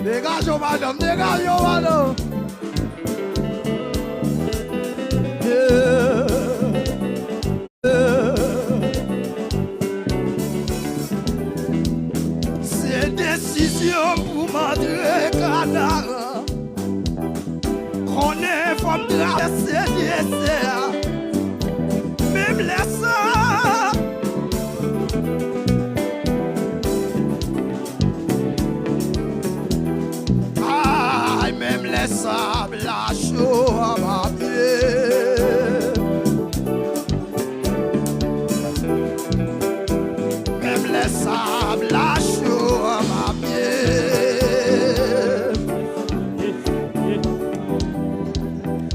Dégagez, madame, dégagez, madame. C'est décision pour m'entrer canard. On est femme traverser désert. Même les ça. Ah, même les sables la chaud à ma pied. Même les sables la chaud à ma pied.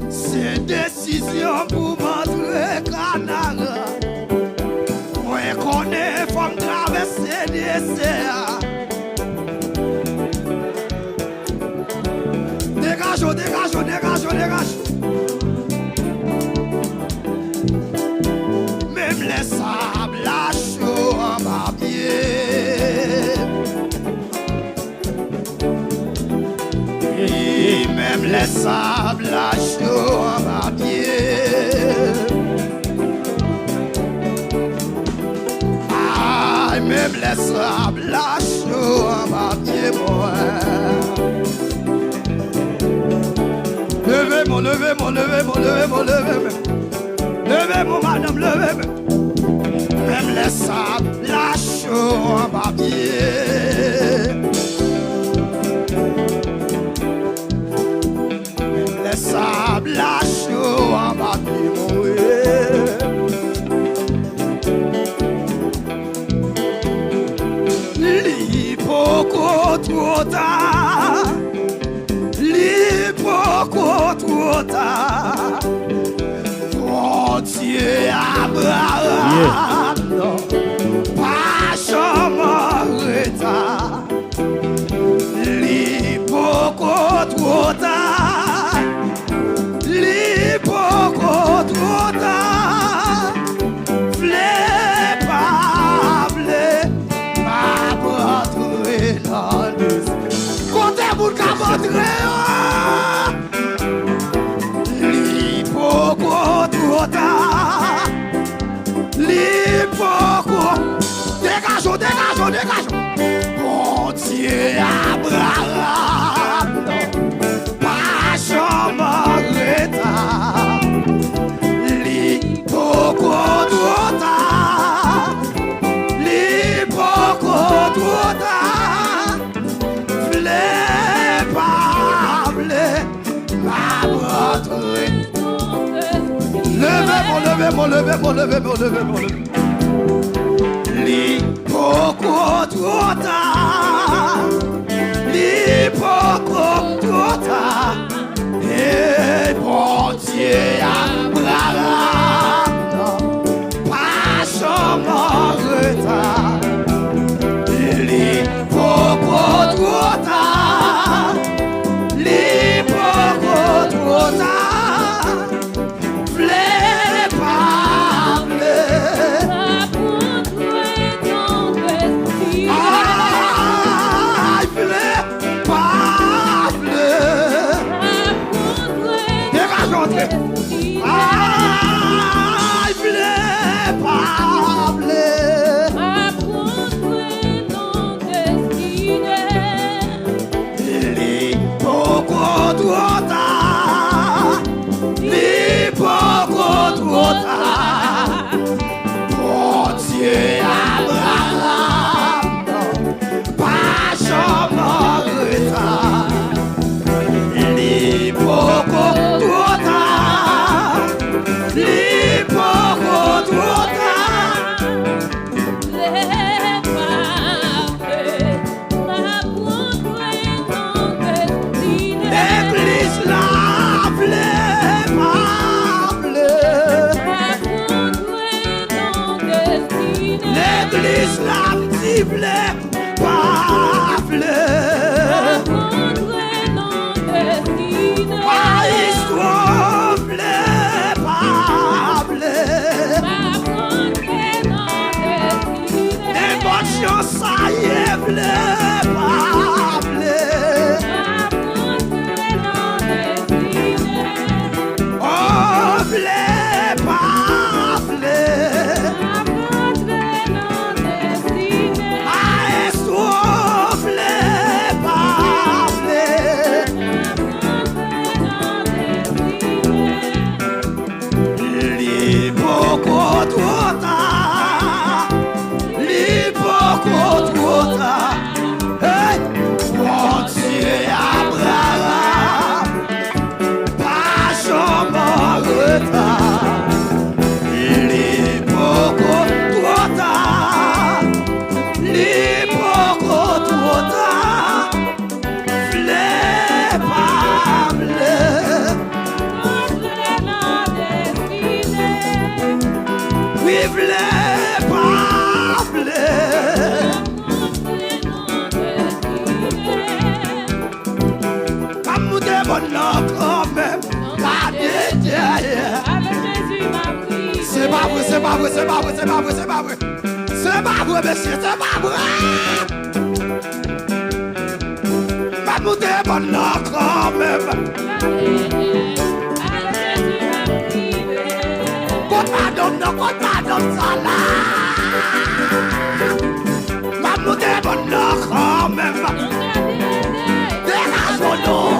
C'est décision pour m'entrer canard. Moi connais femme traverser désert. Dégage, dégage, dégage, dégage. Même les sables la chaud à ma pied. Et même les sables la chaud à ma pied. Ah, même les sables la chaud à ma pied, moi. Levez-moi, levez-moi, levez-moi, levez-moi, levez-moi. Levez-moi, madame, levez-moi. Même les sables la chaud à ma pied. Les sables la chaud à ma pied. L'hypoco trop tard. L'hypoco trop tard. Oh Dieu, Abraham, pas jamais retard. L'hypoco trop tard. L'hypoco trop tard. V'lez pas, v'lez pas rentrer dans le côté pour qu'à rentrer. L'hypoco trop tard. L'hypoco. Dégageons, dégageons, dégageons. Bon Dieu, Abraham, pas jamais retard. L'hypoco trop tard. L'hypoco trop tard. V'lez pas, v'lez pas rentrer. Levez-moi, levez-moi, levez-moi, levez-moi, levez-moi. L'hypoco trop tard. L'hypoco trop tard. Et bon Dieu, Abraham, pas jamais retard. L'hypoco trop tard. L'hypoco trop tard. ça y est, vle pas vle. Oh, vle pas vle. Ah, est-ce que vle pas vle. Li beaucoup trop tard. Li beaucoup trop tard. Hey, mon Dieu, Abraham, pas jamais en retard. Li beaucoup trop tard. Li beaucoup trop tard. Vle pas vle. Oui, vle pas vle. Comme nous demandons quand même, gardez derrière. C'est pas vrai, c'est pas vrai, c'est pas vrai, c'est pas vrai, c'est pas vrai. C'est pas vrai, monsieur, c'est pas vrai. Comme nous demandons quand même. Quand madame ça là. Comme nous demandons quand même. Dégageons-nous.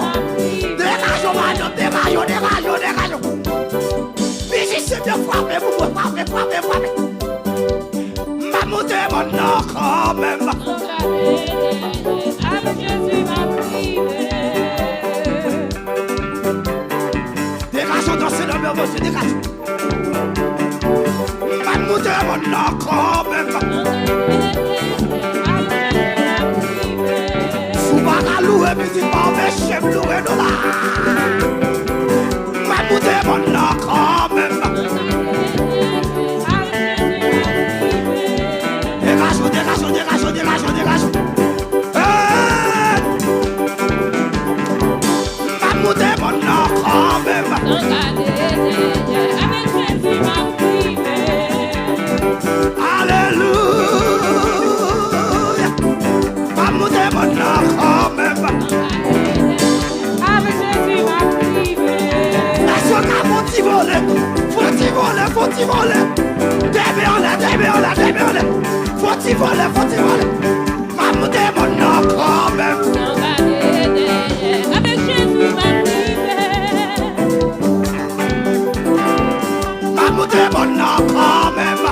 Dégageons, madame, dégageons, dégageons, dégageons. Musicien de frapper, vous pouvez frapper, frapper, frapper. Maman demande quand même. Avec Jésus m'a privé. Dégageons dans ce nom de Dieu, dégageons. Maman demande quand même. Soubara loué, musique par mes chefs loué de là. Maman demande quand même. Dégageons, dégageons, dégageons, dégageons, dégageons. Maman demande quand même. Avec Jésus m'a privé. Alléluia. Maman demande quand même. Avec Jésus m'a privé. La soca faut-y voler. Faut-y voler, faut-y voler. Débéole, débéole, débéole. Faut-y voler, faut-y voler. Maman demande quand même. Avec Jésus m'a privé. Maman demande quand même.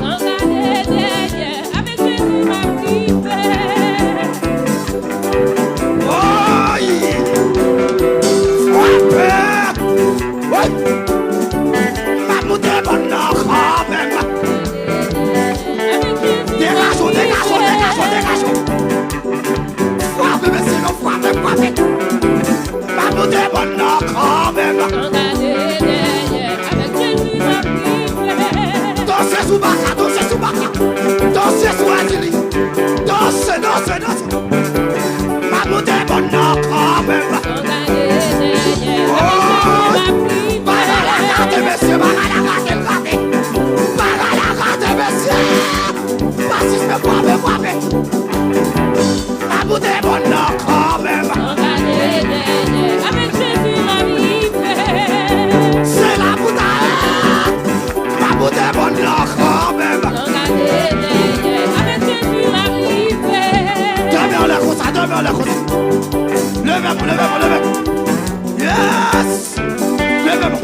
Avec Jésus m'a privé. Oh, yeah. Frappez. Oui. Maman demande quand même. Dégageons, dégageons, dégageons, dégageons. Frappez, monsieur, frappez, frappez. Maman demande quand même. Avec Jésus m'a privé. Dansez sous baka, dansez sous baka. Dansez sous Adili. Dansez, dansez, dansez. Maman demande quand même. Bagalagate, monsieur, bagalagate, gate. Bagalagate, monsieur. Passis me frappez, frappez. Maman demande quand même. Avec Jésus m'a privé. C'est la bouteille. Maman demande quand même. Avec Jésus m'a privé. Demeure le coup, ça demeure le coup. Levez-moi, levez-moi, levez-moi. Yes. Levez-moi.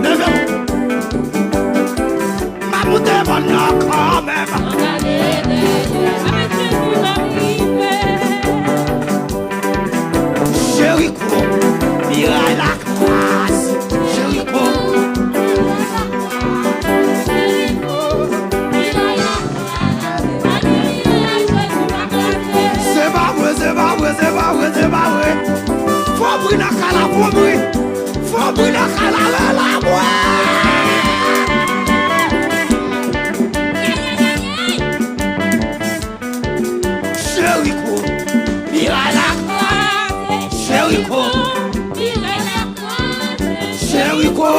Levez-moi. Maman demande quand même. Avec Jésus m'a privé. Jéricho, miraille la grâce. Jéricho. C'est pas vrai, c'est pas vrai, c'est pas vrai, c'est pas vrai. Faut brûler la cala, faut brûler. Faut brûler la cala, la Jéricho, miraille la grâce. Jéricho. Jéricho.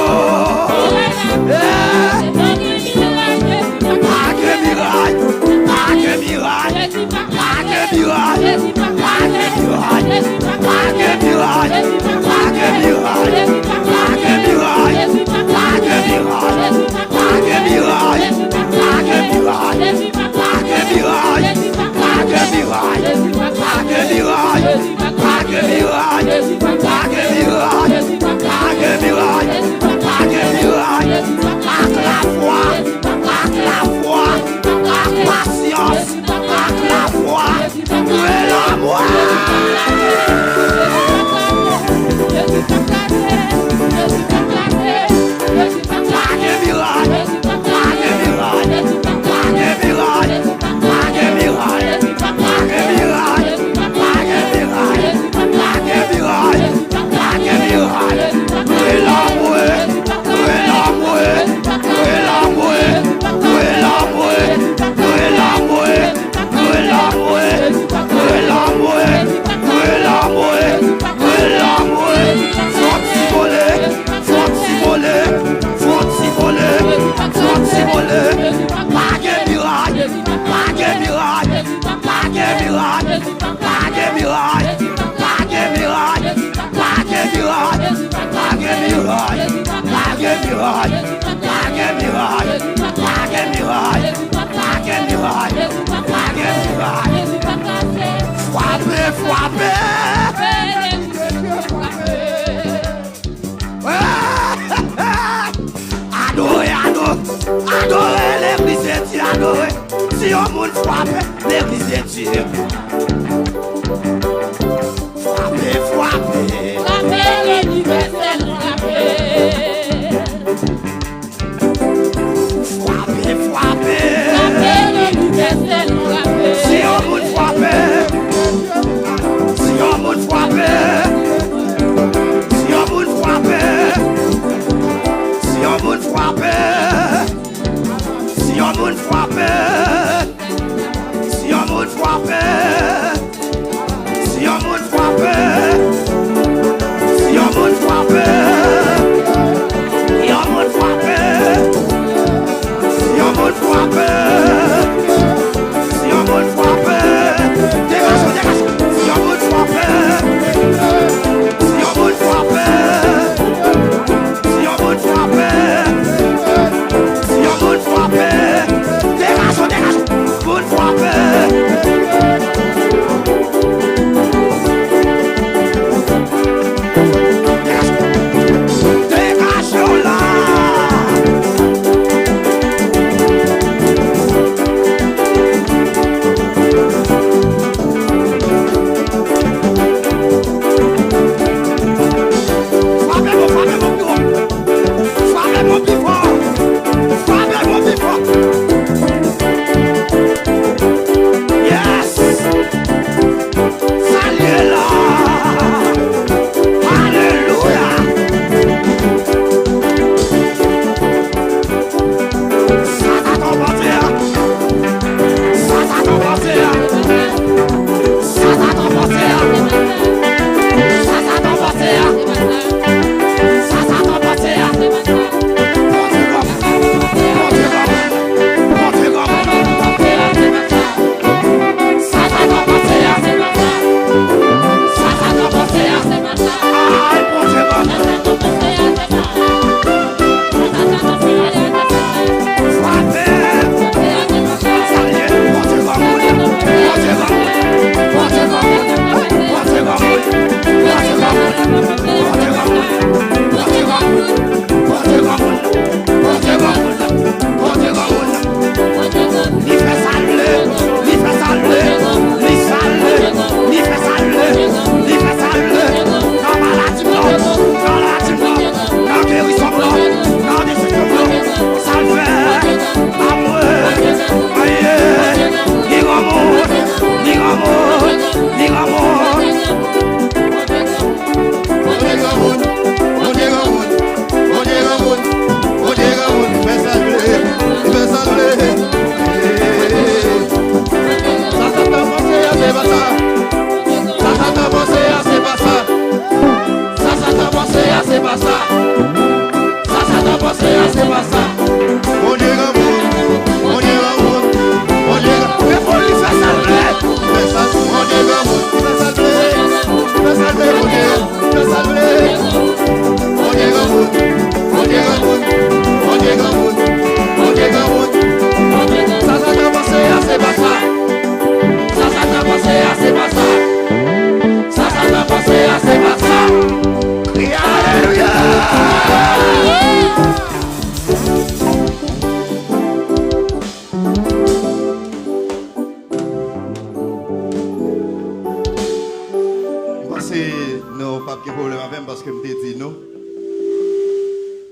Adorez l'église est Dieu, adorez. Si on monde frappe, l'église est Dieu. Frappez, frappez. Frappez l'universel, frappez. Frappez, frappez. Frappez l'universel, frappez. Si on monde frappe, si on monde frappe, si on monde frappe, si on monde frappe. Si on moun frappe, si on moun frappe, si on moun frappe, si on moun frappe, si on moun frappe, si on moun frappe, si on moun frappe, dégage, dégage, si on moun frappe, si on moun frappe, si on moun frappe. Si on moun frappe, dégage, dégage, moun frappe. Dégage là.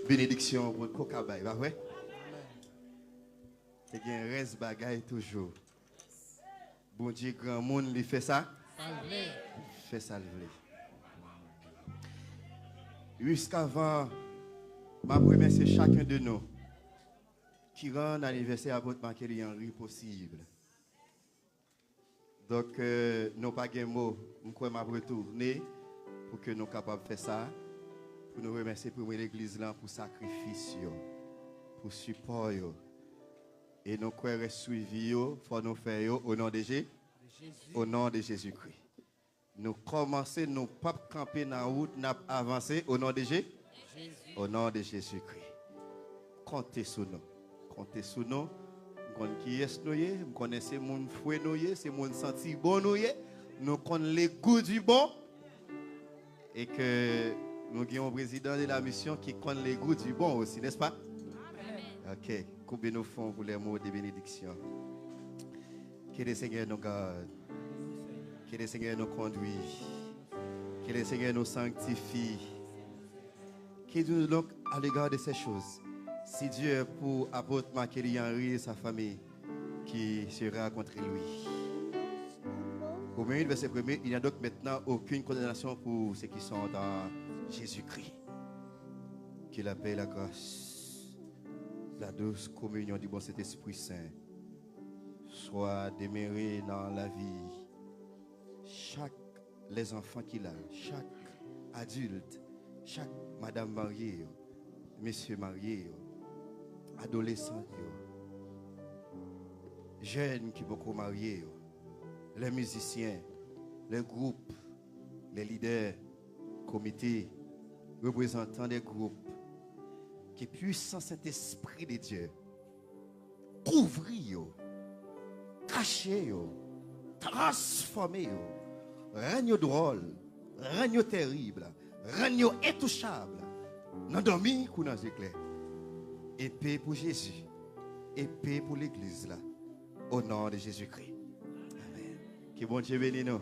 Bénédiction pour Kokabay, va vrai? Et bien reste bagaille toujours. Bon Dieu grand monde lui fait ça. Fait ça le. Jusqu'avant, ma remercier chacun de nous qui rend l'anniversaire à votre marquer en possible. Donc nous pas de mots, nous croyons m'a retourner pour que nous soyons capables de faire ça. Pour nous remercier pour l'église là pour sacrifice, pour support. Et nous croyons suivi, faut nous faire au nom de Jésus. Au nom de Jésus-Christ. Nous commençons, nous pas camper dans la route, nous avancer au nom de Jésus. Au nom de Jésus-Christ. Comptez sur nous. Comptez sur nous. Nous qui est nous, nous connaissons mon fouet nous, c'est mon senti bon nous, nous connaissons les goûts du bon. Et que nous avons un président de la mission qui connaît les goûts du bon aussi, n'est-ce pas? Amen. Ok. Combien nous font pour les mots de bénédiction. Que le Seigneur nous garde. Que le Seigneur nous conduit. Que le Seigneur nous sanctifie. Qu'il nous donc à l'égard de ces choses. Si Dieu est pour apôtre Makéli Henry et sa famille, qui sera contre lui. Au milieu du verset 1er, il n'y a donc maintenant aucune condamnation pour ceux qui sont dans Jésus-Christ. Que la paix et la grâce, la douce communion du bon Saint-Esprit Saint soit demeurée dans la vie. Chaque les enfants qu'il a, chaque adulte, chaque madame mariée, monsieur marié, adolescent, jeunes qui beaucoup mariés, les musiciens, les groupes, les leaders, comités, représentants des groupes, qui puissent cet esprit de Dieu couvrir, cacher, transformer, rendre drôle, rendre terrible, rendre intouchable, dans dormir ou dans éclair. Épée pour Jésus, épée pour l'église là, au nom de Jésus-Christ. Amen. Que bon Dieu bénisse nous.